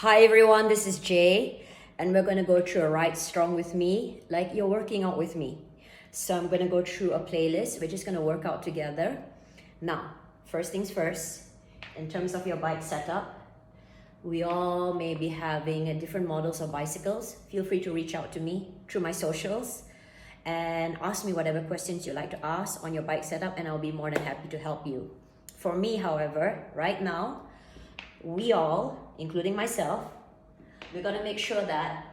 Hi everyone, this is Jay, and we're going to go through a Ride Strong with me, like you're working out with me. So I'm going to go through a playlist. We're just going to work out together. Now, first things first, in terms of your bike setup, we all may be having different models of bicycles. Feel free to reach out to me through my socials and ask me whatever questions you'd like to ask on your bike setup, and I'll be more than happy to help you. For me, however, right now, we all, including myself, we're going to make sure that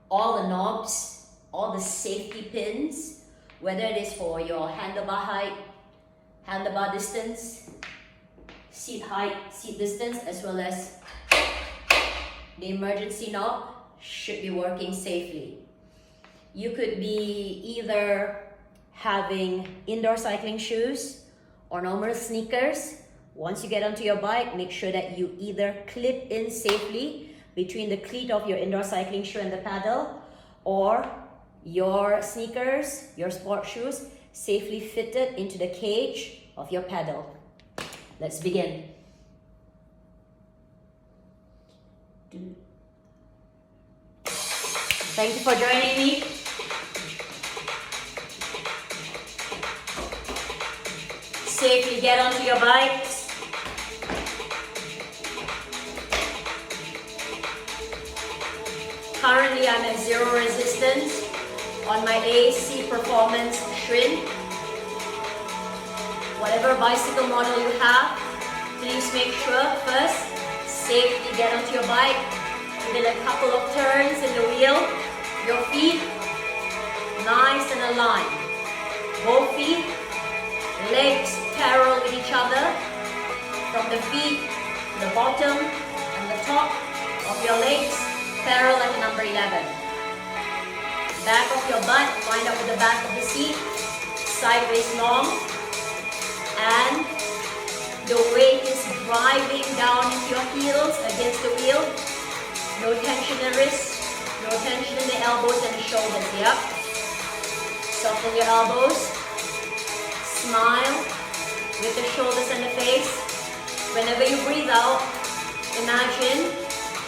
all the knobs, all the safety pins, whether it is for your handlebar height, handlebar distance, seat height, seat distance, as well as the emergency knob, should be working safely. You could be either having indoor cycling shoes or normal sneakers. Once you get onto your bike, make sure that you either clip in safely between the cleat of your indoor cycling shoe and the paddle, or your sneakers, your sport shoes, safely fitted into the cage of your pedal. Let's begin. Thank you for joining me. Safely get onto your bikes. Currently, I'm at 0 resistance on my AC Performance Shrin. Whatever bicycle model you have, please make sure first, safely get onto your bike. Give it a couple of turns in the wheel. Your feet, nice and aligned. Both feet, legs parallel with each other. From the feet, the bottom and the top of your legs, parallel at number 11. Back of your butt, wind up with the back of the seat, sideways long, and the weight is driving down into your heels against the wheel. No tension in the wrists, no tension in the elbows and the shoulders. Yep. Soften your elbows. Smile with the shoulders and the face. Whenever you breathe out, imagine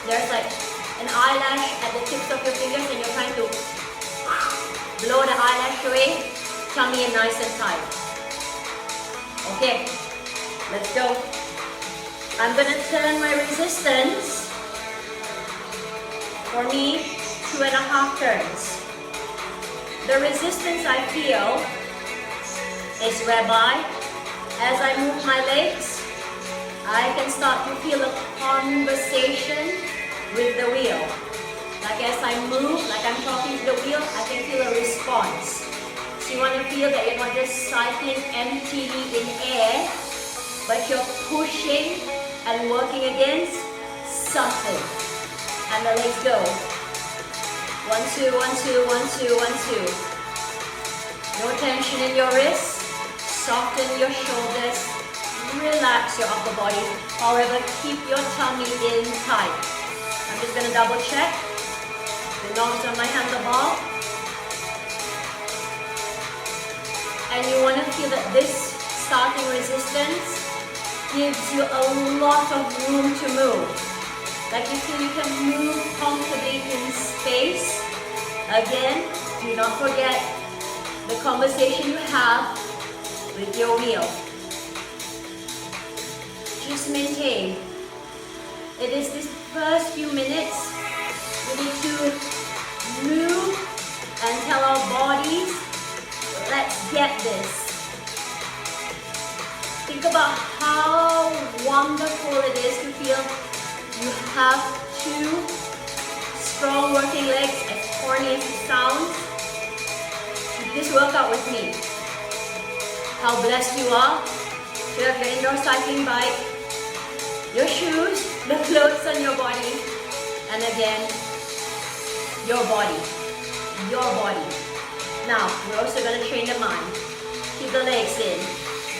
there's like an eyelash at the tips of your fingers and you're trying to blow the eyelash away. Tummy in nice and tight. Okay, let's go. I'm gonna turn my resistance, for me, 2.5 turns. The resistance I feel is whereby as I move my legs, I can start to feel a conversation with the wheel. Like as I move, like I'm talking to the wheel, I can feel a response. So you want to feel that you're not just cycling emptily in air, but you're pushing and working against something. And the legs go. 1, 2, 1, 2, 1, 2, 1, 2. No tension in your wrists. Soften your shoulders. Relax your upper body. However, keep your tummy in tight. I'm just going to double check the knobs on my handlebar. And you want to feel that this starting resistance gives you a lot of room to move. Like you feel you can move comfortably in space. Again, do not forget the conversation you have with your wheel. Just maintain. It is this first few minutes we need to move and tell our bodies, let's get this. Think about how wonderful it is to feel you have 2 strong working legs, as corny as it sounds. Do this workout with me. How blessed you are to have your indoor cycling bike, your shoes, the clothes on your body, and again, your body. Your body. Now, we're also going to train the mind. Keep the legs in.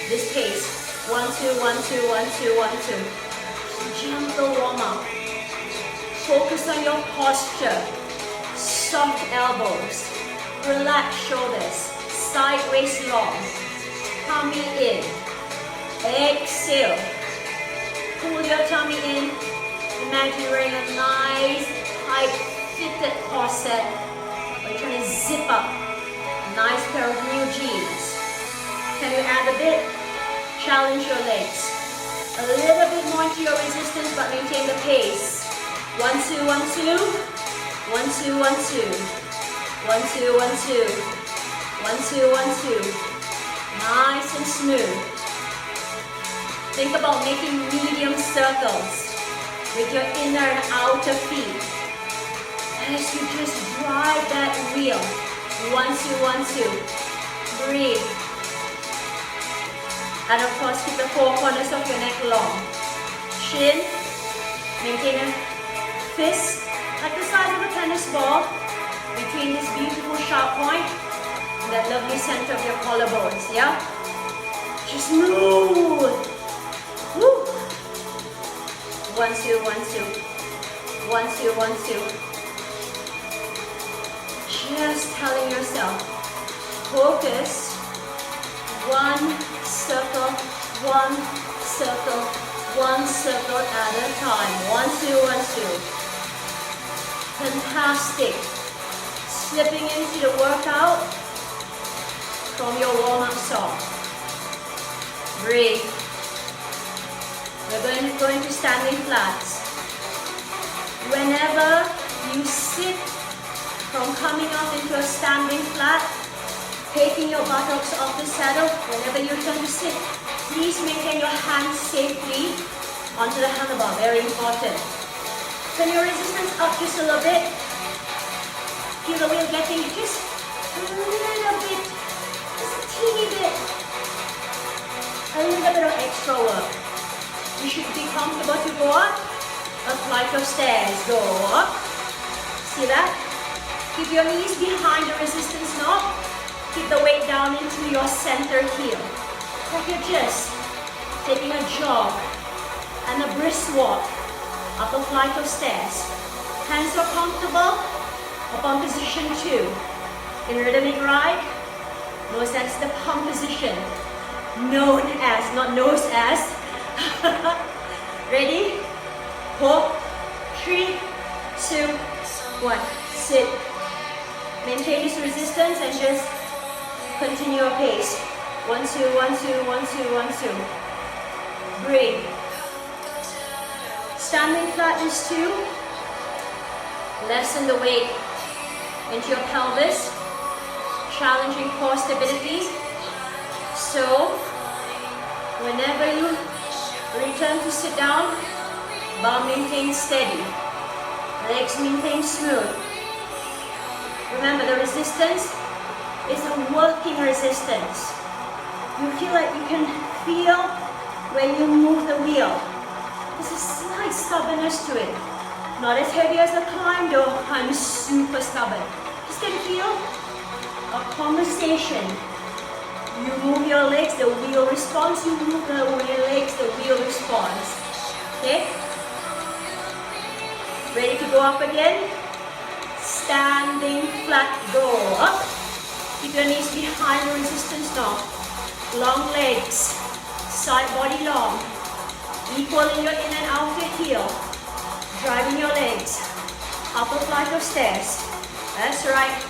This pace. 1, 2, 1, 2, 1, 2, 1, 2. Gentle warm up. Focus on your posture. Soft elbows. Relaxed shoulders. Sideways long. Tummy in. Exhale. Pull your tummy in. Imagine you're wearing a nice, tight, fitted corset. Or you're trying to zip up a nice pair of new jeans. Can you add a bit? Challenge your legs. A little bit more into your resistance, but maintain the pace. 1, 2, 1, 2. 1, 2, 1, 2. 1, 2, 1, 2. 1, 2, 1, 2. Nice and smooth. Think about making medium circles with your inner and outer feet. As you just drive that wheel. 1, 2, 1, 2. Breathe. And of course, keep the four corners of your neck long. Chin. Maintain a fist like the size of a tennis ball between this beautiful sharp point and that lovely center of your collarbones. Yeah? Just move. Woo. 1, 2, 1, 2. 1, 2, 1, 2. Just telling yourself, focus. 1 circle, 1 circle, 1 circle at a time. 1, 2, 1, 2. Fantastic. Slipping into the workout from your warm-up song. Breathe. We're going to go into standing flats. Whenever you sit from coming up into a standing flat, taking your buttocks off the saddle, whenever you turn to sit, please maintain your hands safely onto the handlebar. Very important. Turn your resistance up just a little bit. Feel the wheel getting just a little bit, just a teeny bit. A little bit of extra work. You should be comfortable to go up a flight of stairs. Go up. See that? Keep your knees behind the resistance knob. Keep the weight down into your center heel. Like you're just taking a jog and a brisk walk up a flight of stairs. Hands are comfortable. Up on position 2. In rhythmic ride, knows that's the pump position. Known as, not knows as. Ready? 4, 3, 2, 1. Sit. Maintain this resistance and just continue your pace. 1, 2, 1, 2, 1, 2, 1, 2. Breathe. Standing flat is 2. Lessen the weight into your pelvis. Challenging core stability. So, whenever you return to sit down, bum maintain steady. Legs maintain smooth. Remember, the resistance is a working resistance. You feel like you can feel when you move the wheel. There's a slight stubbornness to it. Not as heavy as a climb though, I'm super stubborn. Just get a feel, a conversation. You move your legs, the wheel responds. You move the legs, the wheel responds. Okay? Ready to go up again? Standing flat, go up. Keep your knees behind the resistance knob. Long legs, side body long. Equal in your in and outer heel. Driving your legs. Up a flight of stairs. That's right.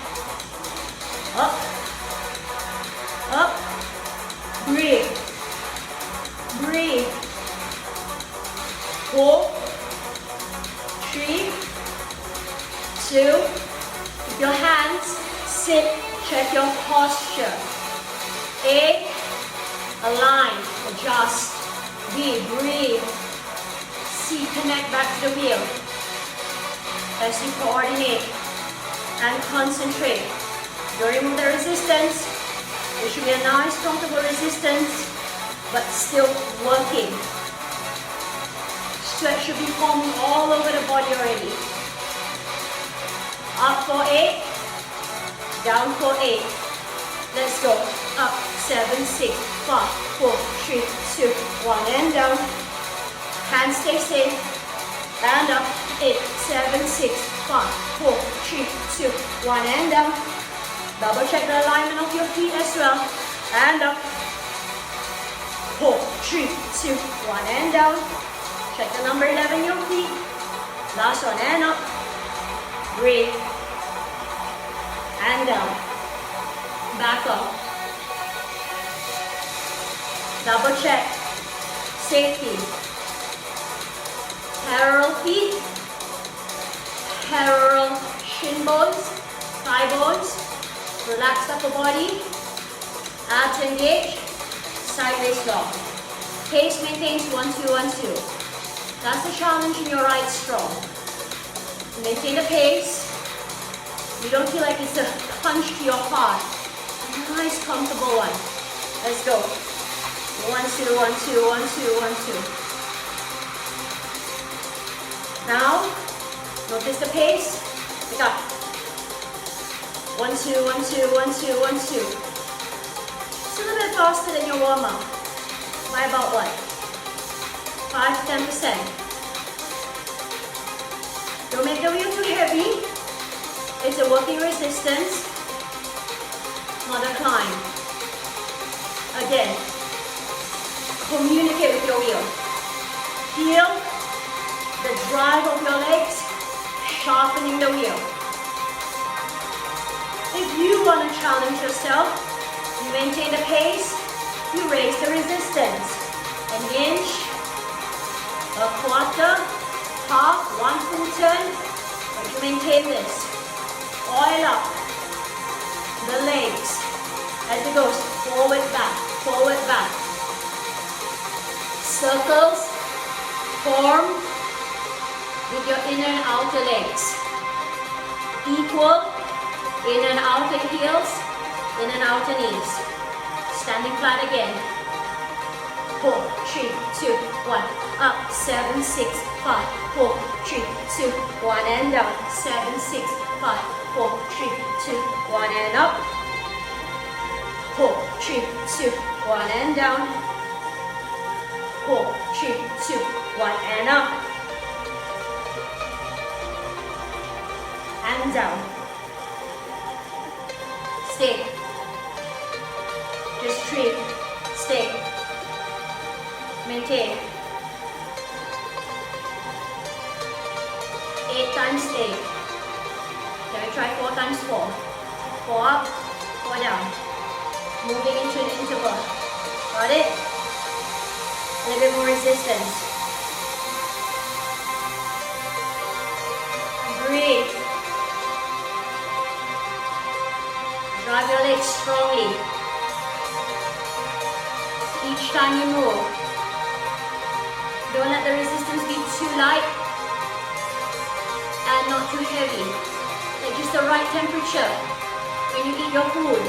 Up. Up. Breathe. Breathe. 4, 3, 2. Keep your hands. Sit. Check your posture. A. Align. Adjust. B. Breathe. C. Connect back to the wheel. As you coordinate and concentrate. Don't remove the resistance. It should be a nice, comfortable resistance, but still working. Sweat should be forming all over the body already. Up for 8, down for 8. Let's go. Up, 7, 6, 5, 4, 3, 2, 1, and down. Hands stay safe. And up, 8, 7, 6, 5, 4, 3, 2, 1, and down. Double check the alignment of your feet as well. And up. 4, 3, 2, 1, and down. Check the number 11 your feet. Last one, and up. Breathe. And down. Back up. Double check. Safety. Parallel feet. Parallel shin bones. Thigh bones. Relax upper body. Abs engage. Sideways dog. Pace maintains 1, 2, 1, 2. That's the challenge in your right strong. Maintain the pace. You don't feel like it's a punch to your heart. A nice comfortable one. Let's go. 1, 2, 1, 2, 1, 2, 1, 2. Now, notice the pace. Pick up. 1, 2, 1, 2, 1, 2, 1, 2. It's a little bit faster than your warm-up. By about what? 5 to 10%. Don't make the wheel too heavy. It's a working resistance, not a climb. Again, communicate with your wheel. Feel the drive of your legs, sharpening the wheel. If you want to challenge yourself, you maintain the pace, you raise the resistance. An inch, a quarter, half, 1 full turn, but you maintain this. Oil up the legs as it goes forward, back, forward, back. Circles form with your inner and outer legs. Equal inner and outer heels, inner and outer knees. Standing flat again. 4, 3, 2, 1. Up, 7, 6, 5, 4, 3, 2, 1, and down. 7, 6, 5, 4, 3, 2, 1, and up. 4, 3, 2, 1, and down. 4, 3, 2, 1, and up. And down. Stay. Just 3. Stay. Maintain. 8 times 8. Can we try 4 times 4? 4 up, 4 down. Moving into an interval. Got it? A little bit more resistance. Breathe. Drive your legs strongly. Each time you move. Don't let the resistance be too light and not too heavy. Like just the right temperature when you eat your food.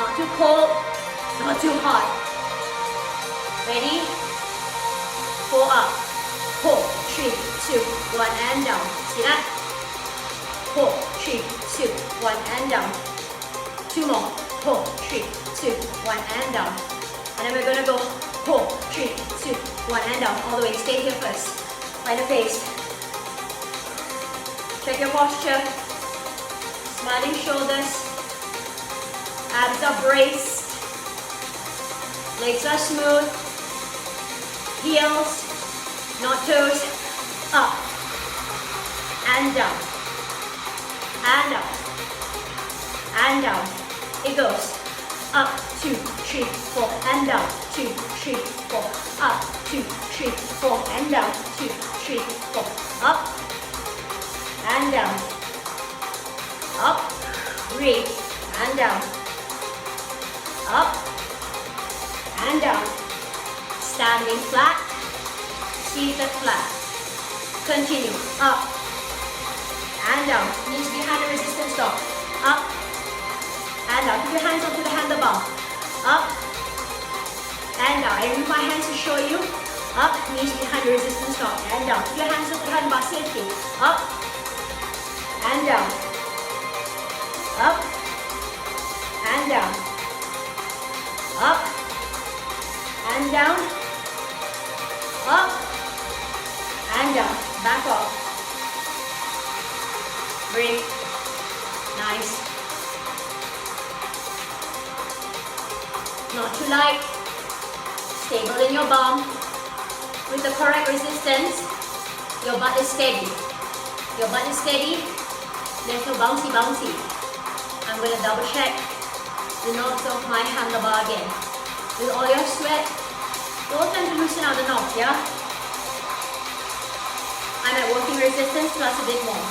Not too cold, not too hot. Ready? 4 up. 4, 3, 2, 1, and down. See that? 4, 3, 2, 1, and down. 2 more. 4, 3, 2, 1, and down. And then we're gonna go 4, 3, 2, 1, and down. All the way. Stay here first. Find a pace. Check your posture. Smiling shoulders. Abs are braced. Legs are smooth. Heels, not toes. Up. And down. And up. And down. It goes. Up, 2, 3, 4, and down. 2, 3, 4. Up, 2, 3, 4, and down. 2, 3, 4. Up. And down. Up. Breathe. And down. Up. And down. Standing flat. Seated flat. Continue. Up. And down. Knees behind the resistance dog. Up. And down. Put your hands onto the handlebar. Up. And down. I move my hands to show you. Up. Knees behind the resistance dog. And down. Put your hands onto the handlebar. Safety. Up. And down. Up. And down. Up. And down. Up. And down. Back off. Breathe. Nice. Not too light. Stable in your bum. With the correct resistance, your butt is steady. Your butt is steady. There's no bouncy bouncy. I'm going to double check the knots of my handlebar again. With all your sweat, don't tend to loosen out the knot, yeah? I'm at working resistance plus a bit more.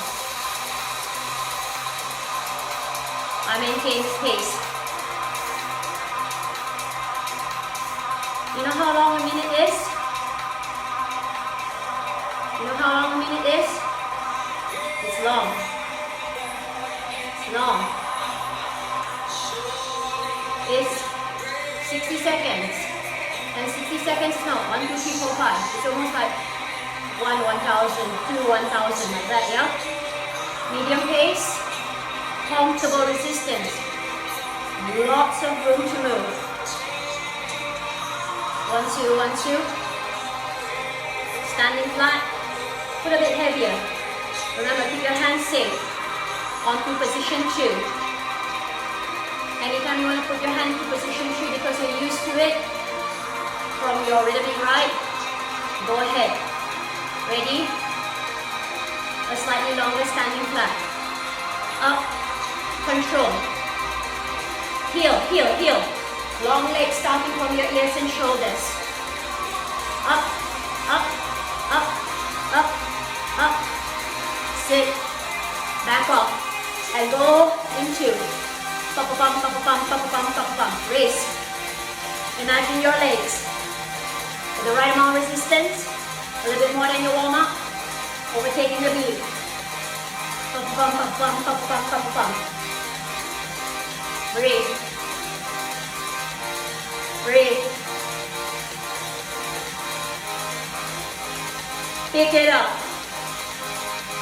I maintain this pace. You know how long a minute is? You know how long a minute is? It's long. It's long. It's 60 seconds. And 60 seconds now. 1, 2, 3, 4, 5. It's almost like 1, 1,000, 2, 1,000, like that, yeah? Medium pace. Comfortable resistance. Lots of room to move. 1, 2, 1, 2. Standing flat. Put a bit heavier. Remember, keep your hands safe. Onto position 2. Anytime you want to put your hand to position 3 because you're used to it from your rhythmic ride, go ahead. Ready? A slightly longer standing flat. Up. Control. Heel, heel, heel. Long legs starting from your ears and shoulders. Up, up, up, up, up. Sit. Back off. And go into pop-a-pump, pop-a-pump, pop-a-pump, pop-a-pump. Raise. Imagine your legs with the right amount of resistance, a little bit more than your warm-up, overtaking the beat. Pop-a-pump, pop-a-pump, pop-a-pump, pop-a-pump. Breathe. Breathe. Pick it up.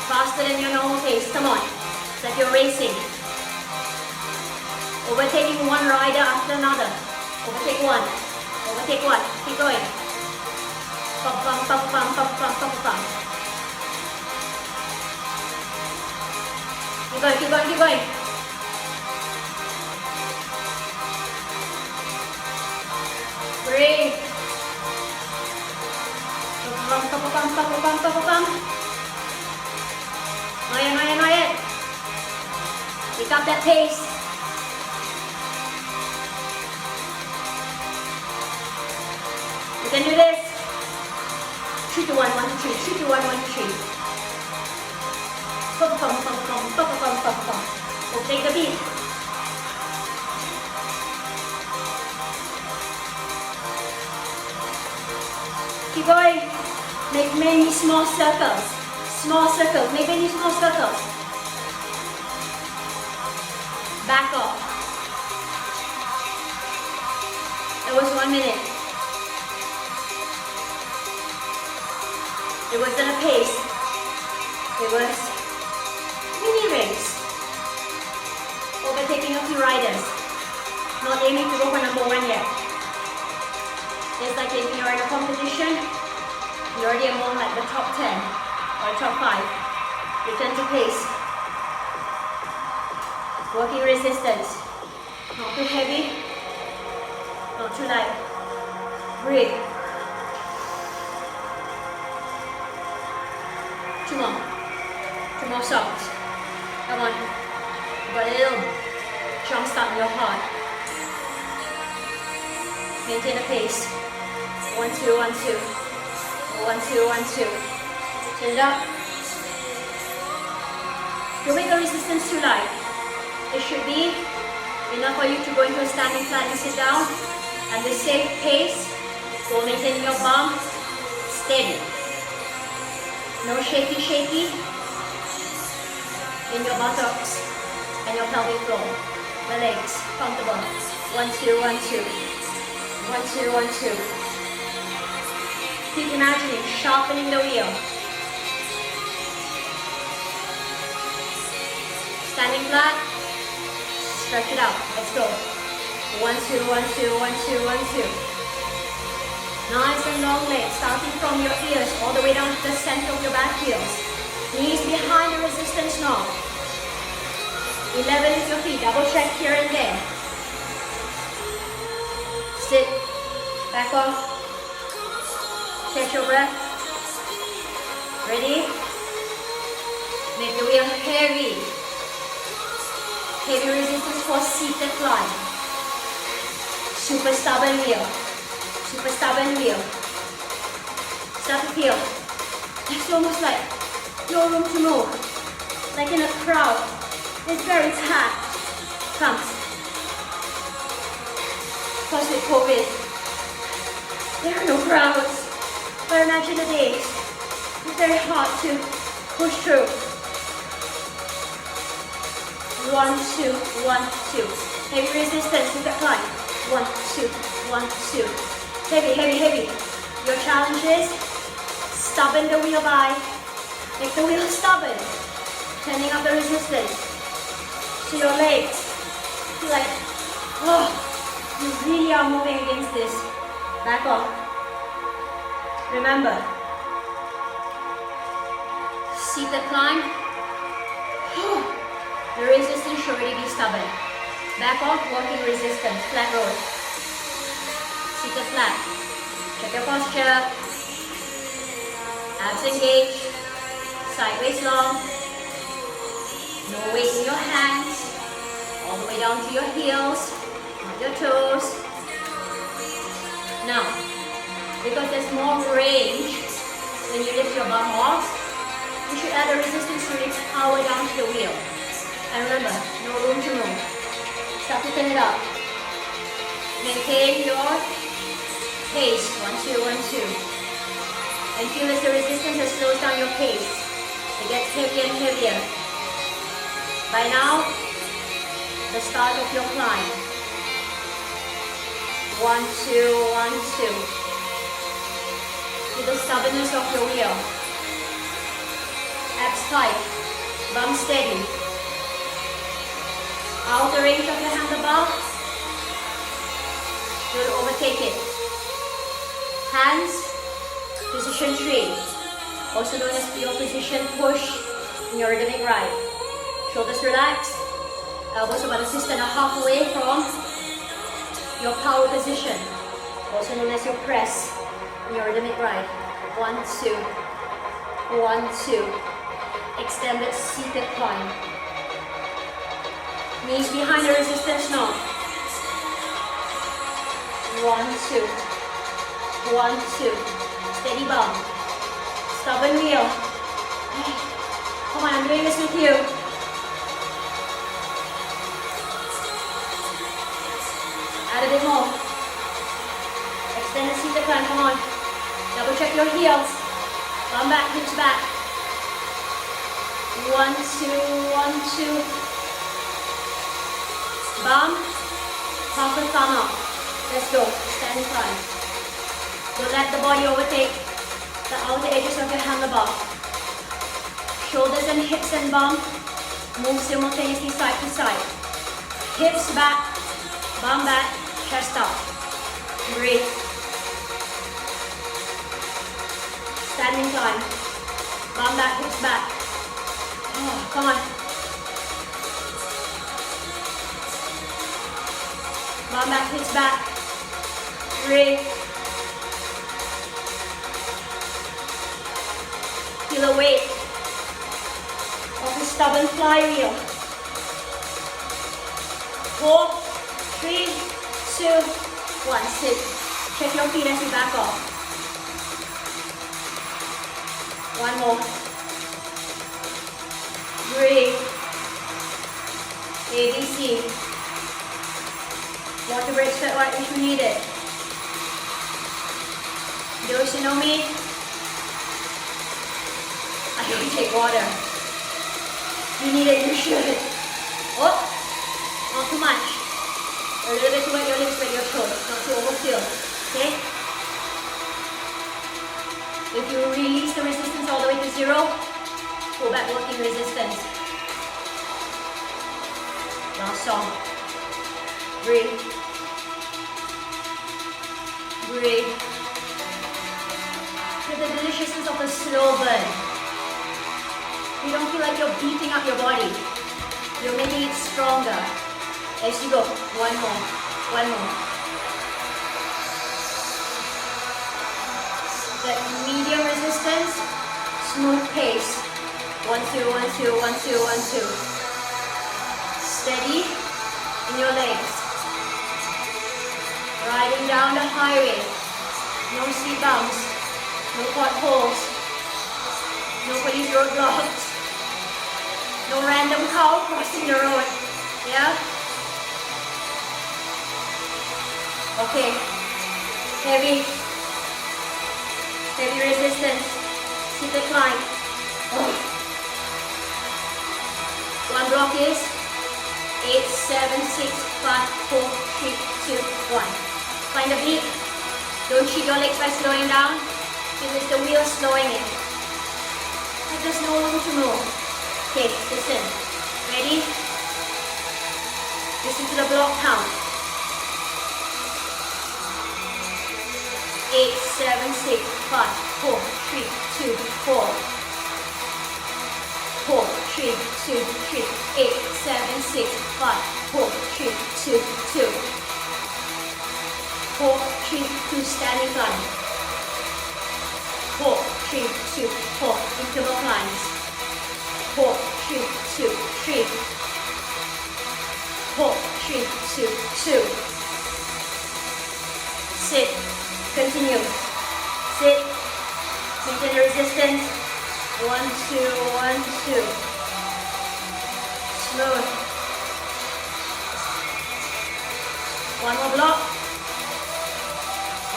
Faster than your normal pace. Come on. It's like you're racing. Overtaking one rider after another. Overtake one. Overtake one. Keep going. Pop, pump, pop, pump, pop, pump, pop, pump. Keep going, keep going, keep going. Breathe. Pop, pump, pop, pump, pop, pump, pop, pump. Not yet, not yet, not yet. Pick up that pace. You can do this. 3 to 1, 1 to 3. 3 to 1, 1 to 3. Pum, pum, pum, pum, pum, pum, pum, pum. We'll take the beat. Keep going. Make many small circles. Small circles. Make many small circles. Back off. It was 1 minute. It wasn't a pace. It was mini race. Overtaking a few riders. Not aiming to go for number 1 yet. It's like if you're in a competition, you're already among like the top 10 or top 5. Return to pace. Working resistance. Not too heavy, not too light. Breathe. 2 more. 2 more songs. Come on. Got a little jump start in your heart. Maintain the pace. 1, 2, 1, 2. 1, 2, 1, 2. Turn it up. Don't make the resistance too light. It should be enough for you to go into a standing flat and sit down. And the safe pace. So maintain your bum steady. No shaky, shaky in your buttocks and your pelvic floor. The legs comfortable. 1, 2, 1, 2. 1, 2, 1, 2. Keep imagining sharpening the wheel. Standing flat. Stretch it out. Let's go. 1, 2, 1, 2, 1, 2, 1, 2. Nice and long legs, starting from your ears all the way down to the center of your back heels. Knees behind the resistance knob. 11 is your feet. Double check here and there. Sit. Back off. Catch your breath. Ready? Make the wheel heavy. Heavy resistance for seated climb. Super stubborn wheel. Super stubborn wheel. Start to feel. It's almost like no room to move. Like in a crowd. It's very packed. Comes. Plus with COVID, there are no crowds. But imagine the days. It's very hard to push through. 1, 2, 1, 2. Heavy resistance to the climb. 1, 2, 1, 2. Heavy, heavy, heavy. Your challenge is stubborn the wheel by. Make the wheel stubborn. Turning up the resistance to your legs. Feel like, oh, you really are moving against this. Back off. Remember, seated climb. The resistance should already be stubborn. Back off, walking resistance, flat roll. Seated flat. Check your posture. Abs engaged. Sideways long. No weight in your hands. All the way down to your heels, not your toes. Now, because there's more range when you lift your bum off, you should add the resistance to its power down to the wheel. And remember, no room to move. Start to turn it up. Maintain your pace. 1, 2, 1, 2. And feel as the resistance that slows down your pace. It gets heavier and heavier. By now, the start of your climb. 1, 2, 1, 2. Feel the stubbornness of your wheel. Abs tight. Bum steady. Outer range of your handlebar. You'll overtake it. Hands, position 3. Also known as your position push in your rhythmic ride. Shoulders relaxed. Elbows about 1.5 away from your power position. Also known as your press in your rhythmic ride. 1, 2. 1, 2. Extended seated climb. Knees behind the resistance knot. 1, 2. 1, 2. Steady bum. Stubborn wheel. Come on, I'm doing this with you. Add a bit more. Extend the seated climb, come on. Double check your heels. Bum back, hips back. 1, 2, 1, 2. Bum, half and thumb up. Let's go, standing climb. Don't let the body overtake the outer edges of your handlebar. Shoulders and hips and bum move simultaneously side to side. Hips back, bum back, chest up. Breathe. Standing climb. Bum back, hips back. Oh, come on. Bum back, hips back. Breathe. Feel the weight of the stubborn flywheel. 4, 3, 2, 1. Sit. Check your feet as you back off. 1 more. Breathe. ABC. Water break sweat right if you need it. Those who know me, I don't take water. You need it, you should. Oh, not too much. A little bit to wet your lips, wet your toes, not to overfill. Okay? If you release the resistance all the way to 0, pull back working resistance. Last song. Breathe. Breathe. Feel the deliciousness of a slow burn. You don't feel like you're beating up your body. You're making it stronger. As you go. 1 more. 1 more. That medium resistance, smooth pace. 1, 2, 1, 2, 1, 2, 1, 2. Steady in your legs. Riding down the highway. No speed bumps. No potholes. No police roadblocks. No random cow crossing the road. Yeah? Okay. Heavy resistance. Sit the climb. Oh. One block is 8, 7, 6, 5, 4, 3, 2, 1. Find the beat. Don't cheat your legs by slowing down, because it's the wheel slowing it. There's no room to move. Okay, listen. Ready? Listen to the block count. 8, 7, 6, 5, 4, 3, 2, 4. 4, 3, 2, 3, 8, 7, 6, 5, 4, 3, 2, 2. 4, 3, 2, standing climb. 4, 3, 2, 4, interval climbs. 4, 3, 2, 3. 4, 3, 2, 2. Sit. Continue. Sit. Maintain the resistance. 1, 2, 1, 2. Smooth. One more block.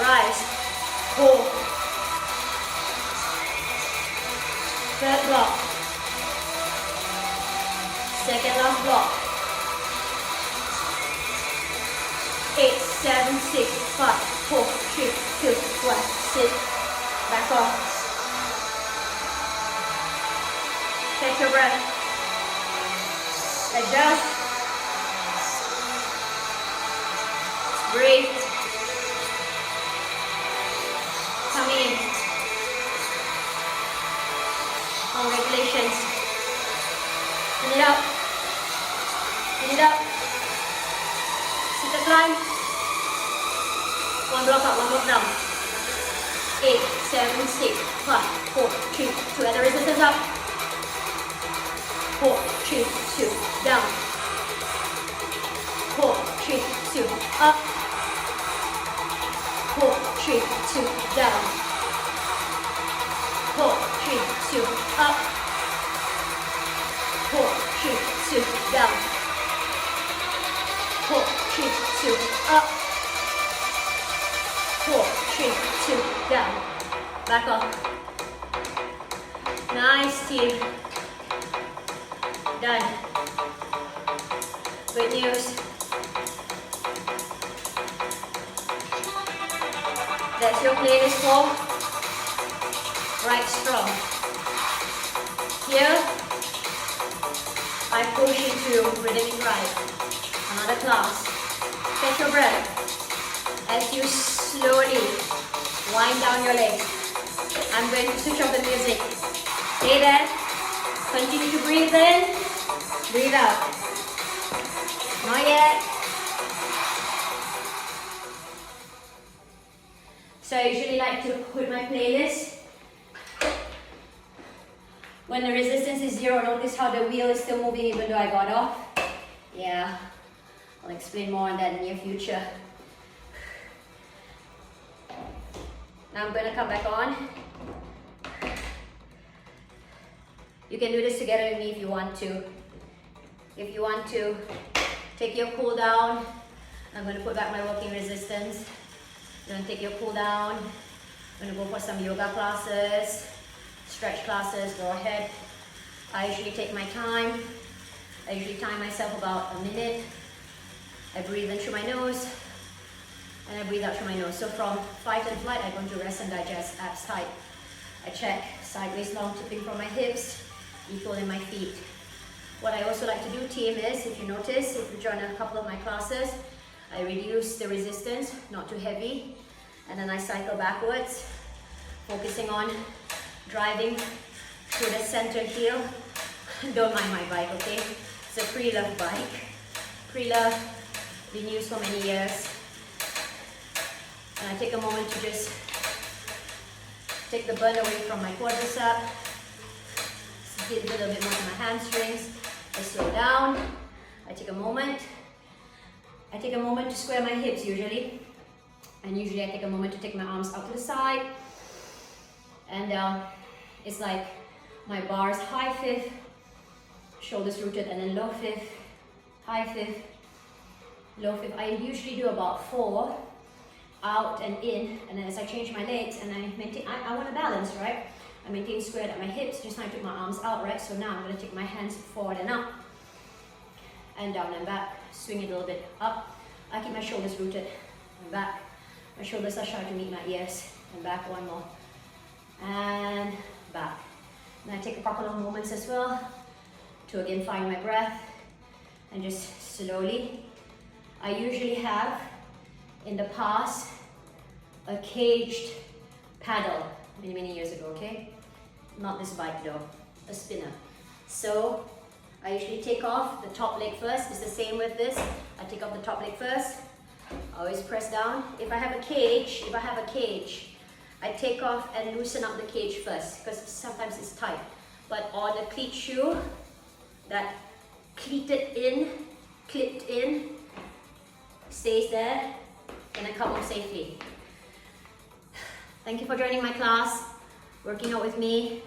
Rise. Pull. Third block. Second last block. 8, 7, 6, 5, 4, 3, 2, 1. Sit. Back off. Take your breath. Adjust. Breathe. Come in. Congratulations. Turn it up. Turn it up. Sit the climb. One block up, one block down. 8, 7, 6, 5, 4, 3, 2. Add the resistance up. 4, 3, 2, down. 4, 3, 2, up. 4, 3, 2, down. 4, 3, 2, up. 4, 3, 2, down. 4, 3, 2, up. 4, 3, 2, down. Back off. Nice, team. Done. Good news. That's your playlist for right strong. Here, I push into rhythmic ride. Another class. Take your breath as you slowly wind down your legs. I'm going to switch off the music. Stay there. Continue to breathe in. Breathe out. Not yet. So I usually like to put my playlist when the resistance is 0. Notice how the wheel is still moving even though I got off. Yeah, I'll explain more on that in the near future. Now I'm going to come back on. You can do this together with me if you want to. If you want to, take your cool down. I'm going to put back my walking resistance. You're going to take your cool down. I'm going to go for some yoga classes, stretch classes, go ahead. I usually take my time. I usually time myself about a minute. I breathe in through my nose and I breathe out through my nose. So from fight and flight, I go into rest and digest, abs tight. I check sideways long, tipping from my hips, equal in my feet. What I also like to do, team, is, if you notice, if you join a couple of my classes, I reduce the resistance, not too heavy, and then I cycle backwards, focusing on driving through the center heel. Don't mind my bike, okay? It's a pre-love bike. Pre-love, been used for many years. And I take a moment to just take the burn away from my quadricep. hit a little bit more to my hamstrings. I slow down. I take a moment. I take a moment to square my hips usually. And usually I take a moment to take my arms out to the side. And it's like my bars, high fifth, shoulders rooted, and then low fifth, high fifth, low fifth. I usually do about 4 out and in, and then as I change my legs and I maintain, I want to balance, right? I maintain squared at my hips, just now I took my arms out, right? So now I'm going to take my hands forward and up, and down and back, swing it a little bit up. I keep my shoulders rooted and back. My shoulders are sharp to meet my ears, and back one more, and back. And I take a couple of moments as well to again find my breath, and just slowly. I usually have, in the past, a caged paddle many years ago, okay? Not this bike though, a spinner. So I usually take off the top leg first. It's the same with this. I take off the top leg first. I always press down. If I have a cage, I take off and loosen up the cage first because sometimes it's tight. But on the cleat shoe, that clipped in, stays there, and I come home safely. Thank you for joining my class, working out with me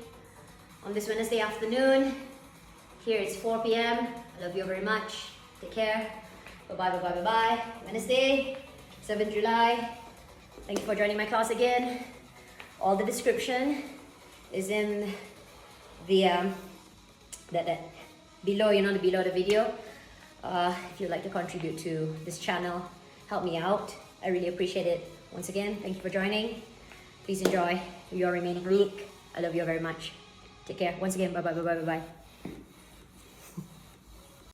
on this Wednesday afternoon. Here it's 4 p.m. I love you very much. Take care. Bye-bye, bye-bye, bye-bye. Wednesday, 7th July. Thank you for joining my class again. All the description is in the below, below the video. If you'd like to contribute to this channel, help me out. I really appreciate it. Once again, thank you for joining. Please enjoy your remaining week. I love you very much. Take care. Once again, bye-bye, bye-bye, bye-bye.